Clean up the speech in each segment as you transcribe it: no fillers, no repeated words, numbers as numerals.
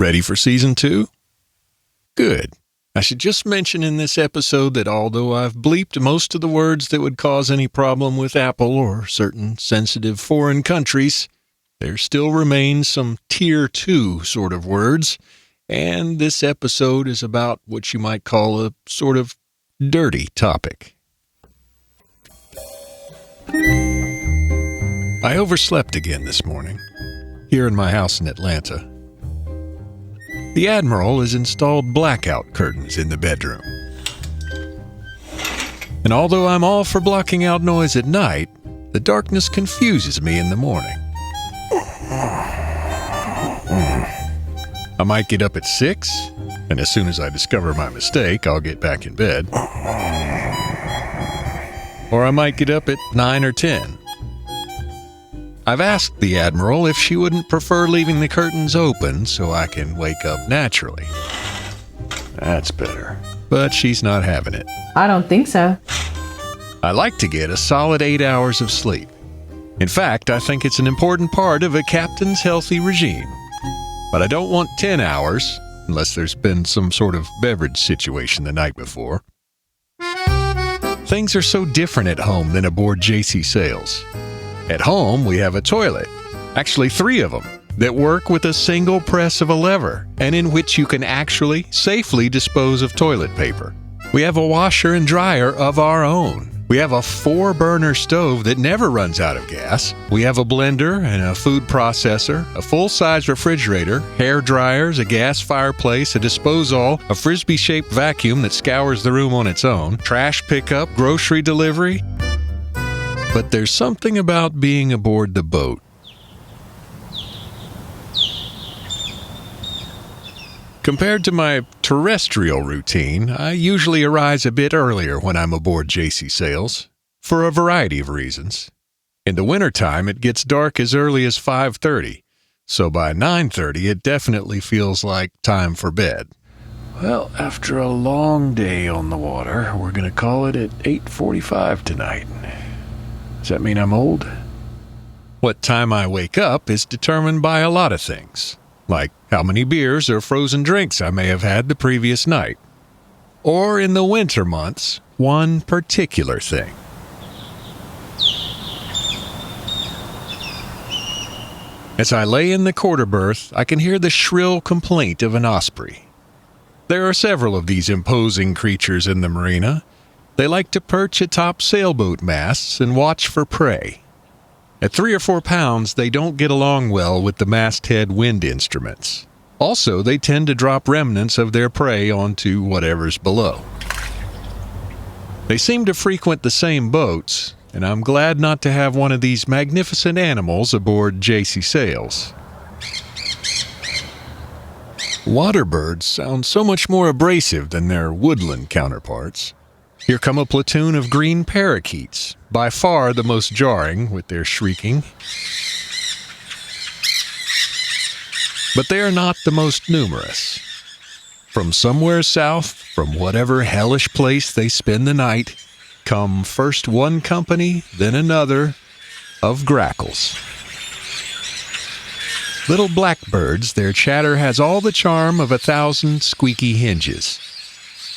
Ready for Season 2? Good. I should just mention in this episode that although I've bleeped most of the words that would cause any problem with Apple or certain sensitive foreign countries, there still remains some Tier 2 sort of words, and this episode is about what you might call a sort of dirty topic. I overslept again this morning, here in my house in Atlanta. The Admiral has installed blackout curtains in the bedroom. And although I'm all for blocking out noise at night, the darkness confuses me in the morning. I might get up at 6, and as soon as I discover my mistake, I'll get back in bed. Or I might get up at 9 or 10. I've asked the Admiral if she wouldn't prefer leaving the curtains open so I can wake up naturally. That's better. But she's not having it. I don't think so. I like to get a solid 8 hours of sleep. In fact, I think it's an important part of a captain's healthy regime. But I don't want 10 hours, unless there's been some sort of beverage situation the night before. Things are so different at home than aboard JC Sails. At home, we have a toilet, actually 3 of them, that work with a single press of a lever, and in which you can actually safely dispose of toilet paper. We have a washer and dryer of our own. We have a 4-burner stove that never runs out of gas. We have a blender and a food processor, a full-size refrigerator, hairdryers, a gas fireplace, a disposal, a frisbee-shaped vacuum that scours the room on its own, trash pickup, grocery delivery. But there's something about being aboard the boat. Compared to my terrestrial routine, I usually arise a bit earlier when I'm aboard JC Sails, for a variety of reasons. In the wintertime, it gets dark as early as 5:30, so by 9:30 it definitely feels like time for bed. Well, after a long day on the water, we're going to call it at 8:45 tonight. Does that mean I'm old? What time I wake up is determined by a lot of things, like how many beers or frozen drinks I may have had the previous night. Or in the winter months, one particular thing. As I lay in the quarter berth, I can hear the shrill complaint of an osprey. There are several of these imposing creatures in the marina. They like to perch atop sailboat masts and watch for prey. At 3 or 4 pounds, they don't get along well with the masthead wind instruments. Also, they tend to drop remnants of their prey onto whatever's below. They seem to frequent the same boats, and I'm glad not to have one of these magnificent animals aboard JC Sails. Water birds sound so much more abrasive than their woodland counterparts. Here come a platoon of green parakeets, by far the most jarring with their shrieking. But they are not the most numerous. From somewhere south, from whatever hellish place they spend the night, come first one company, then another, of grackles. Little blackbirds, their chatter has all the charm of 1,000 squeaky hinges.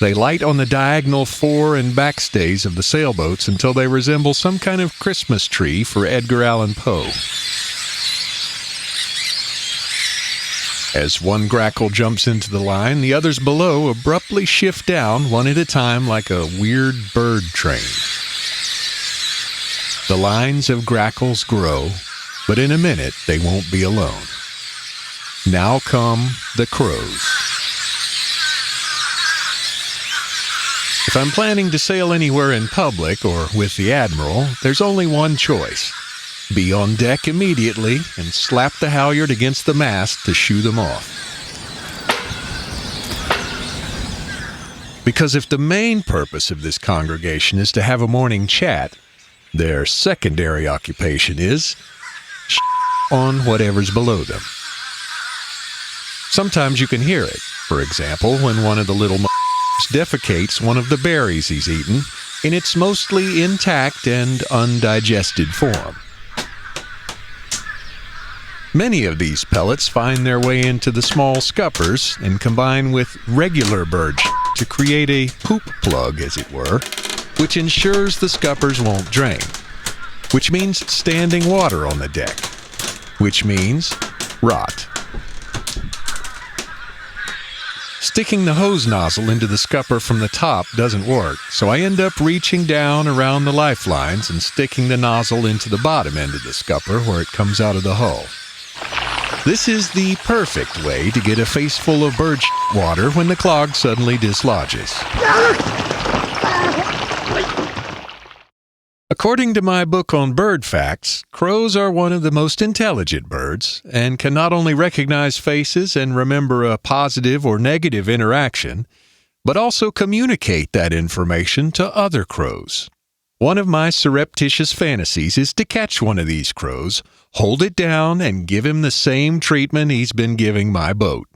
They light on the diagonal fore and backstays of the sailboats until they resemble some kind of Christmas tree for Edgar Allan Poe. As one grackle jumps into the line, the others below abruptly shift down one at a time like a weird bird train. The lines of grackles grow, but in a minute they won't be alone. Now come the crows. If I'm planning to sail anywhere in public or with the Admiral, there's only one choice. Be on deck immediately and slap the halyard against the mast to shoo them off. Because if the main purpose of this congregation is to have a morning chat, their secondary occupation is on whatever's below them. Sometimes you can hear it, for example, when one of the little defecates one of the berries he's eaten in its mostly intact and undigested form. Many of these pellets find their way into the small scuppers and combine with regular bird to create a poop plug, as it were, which ensures the scuppers won't drain, which means standing water on the deck, which means rot. Sticking the hose nozzle into the scupper from the top doesn't work, so I end up reaching down around the lifelines and sticking the nozzle into the bottom end of the scupper where it comes out of the hull. This is the perfect way to get a face full of bird water when the clog suddenly dislodges. According to my book on bird facts, crows are one of the most intelligent birds and can not only recognize faces and remember a positive or negative interaction, but also communicate that information to other crows. One of my surreptitious fantasies is to catch one of these crows, hold it down, and give him the same treatment he's been giving my boat.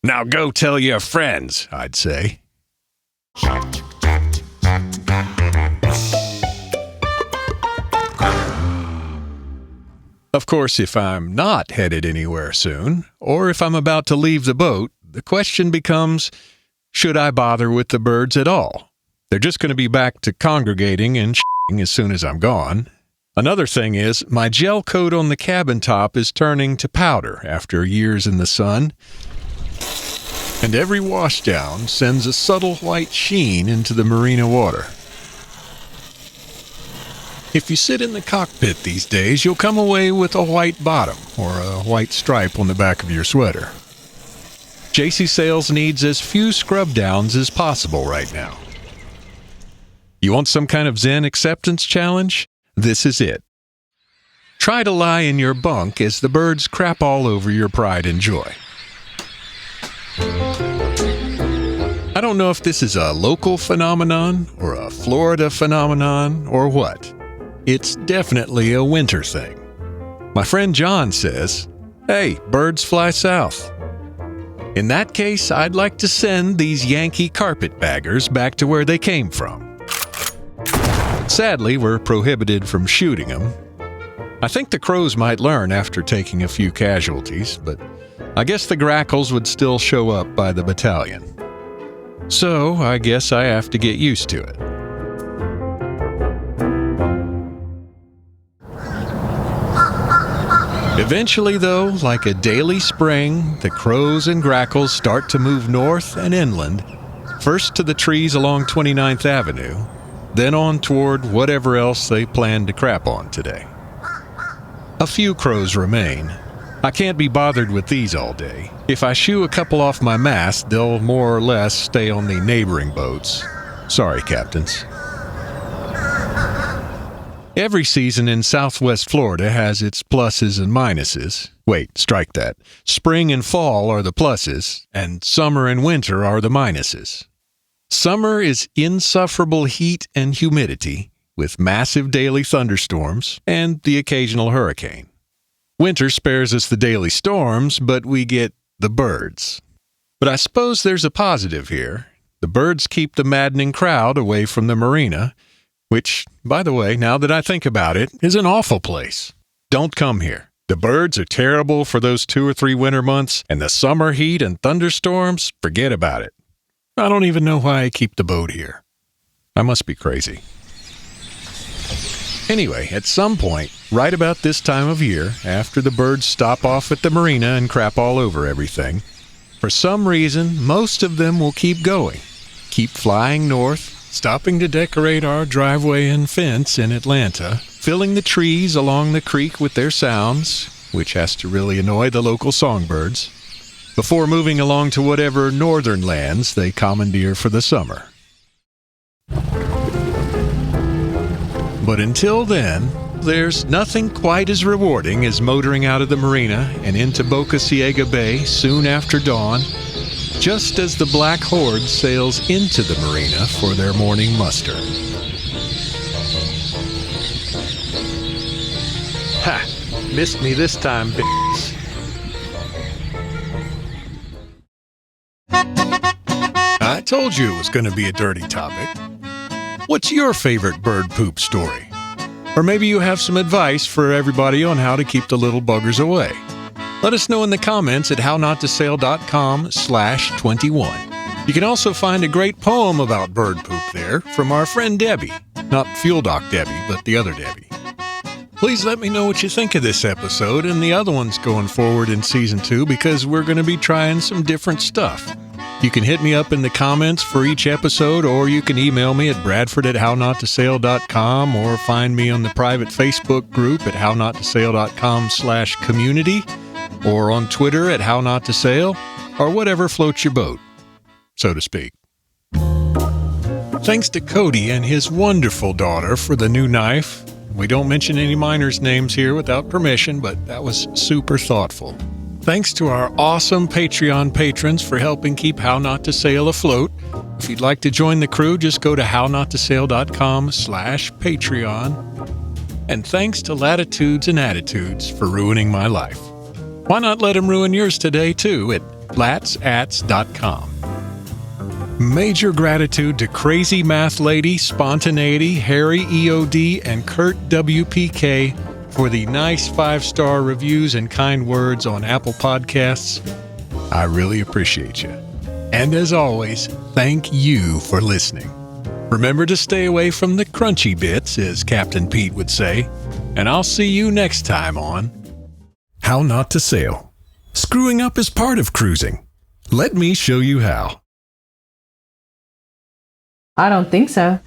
"Now go tell your friends," I'd say. Of course, if I'm not headed anywhere soon, or if I'm about to leave the boat, the question becomes, should I bother with the birds at all? They're just going to be back to congregating and as soon as I'm gone. Another thing is, my gel coat on the cabin top is turning to powder after years in the sun, and every washdown sends a subtle white sheen into the marina water. If you sit in the cockpit these days, you'll come away with a white bottom or a white stripe on the back of your sweater. JC Sails needs as few scrub downs as possible right now. You want some kind of Zen acceptance challenge? This is it. Try to lie in your bunk as the birds crap all over your pride and joy. I don't know if this is a local phenomenon or a Florida phenomenon or what. It's definitely a winter thing. My friend John says, "Hey, birds fly south." In that case, I'd like to send these Yankee carpetbaggers back to where they came from. Sadly, we're prohibited from shooting them. I think the crows might learn after taking a few casualties, but I guess the grackles would still show up by the battalion. So I guess I have to get used to it. Eventually, though, like a daily spring, the crows and grackles start to move north and inland, first to the trees along 29th Avenue, then on toward whatever else they plan to crap on today. A few crows remain. I can't be bothered with these all day. If I shoo a couple off my mast, they'll more or less stay on the neighboring boats. Sorry, captains. Every season in Southwest Florida has its pluses and minuses. Wait, strike that. Spring and fall are the pluses, and summer and winter are the minuses. Summer is insufferable heat and humidity, with massive daily thunderstorms and the occasional hurricane. Winter spares us the daily storms, but we get the birds. But I suppose there's a positive here. The birds keep the maddening crowd away from the marina, which, by the way, now that I think about it, is an awful place. Don't come here. The birds are terrible for those 2 or 3 winter months, and the summer heat and thunderstorms, forget about it. I don't even know why I keep the boat here. I must be crazy. Anyway, at some point, right about this time of year, after the birds stop off at the marina and crap all over everything, for some reason, most of them will keep going, keep flying north, stopping to decorate our driveway and fence in Atlanta, filling the trees along the creek with their sounds, which has to really annoy the local songbirds, before moving along to whatever northern lands they commandeer for the summer. But until then, there's nothing quite as rewarding as motoring out of the marina and into Boca Ciega Bay soon after dawn, just as the Black Horde sails into the marina for their morning muster. Ha! Missed me this time, b****s. I told you it was going to be a dirty topic. What's your favorite bird poop story? Or maybe you have some advice for everybody on how to keep the little buggers away. Let us know in the comments at hownottasail.com/21. You can also find a great poem about bird poop there from our friend Debbie. Not Fuel Doc Debbie, but the other Debbie. Please let me know what you think of this episode and the other ones going forward in Season 2 because we're going to be trying some different stuff. You can hit me up in the comments for each episode, or you can email me at bradford@hownottasail.com, or find me on the private Facebook group at hownottasail.com/community, or on Twitter at hownottasail, or whatever floats your boat, so to speak. Thanks to Cody and his wonderful daughter for the new knife. We don't mention any minors' names here without permission, but that was super thoughtful. Thanks to our awesome Patreon patrons for helping keep How Not to Sail afloat. If you'd like to join the crew, just go to hownottasail.com/Patreon. And thanks to Latitudes and Attitudes for ruining my life. Why not let them ruin yours today, too, at latsats.com. Major gratitude to Crazy Math Lady, Spontaneity, Harry EOD, and Kurt WPK for the nice 5-star reviews and kind words on Apple Podcasts. I really appreciate you. And as always, thank you for listening. Remember to stay away from the crunchy bits, as Captain Pete would say, and I'll see you next time on How Not to Sail. Screwing up is part of cruising. Let me show you how. I don't think so.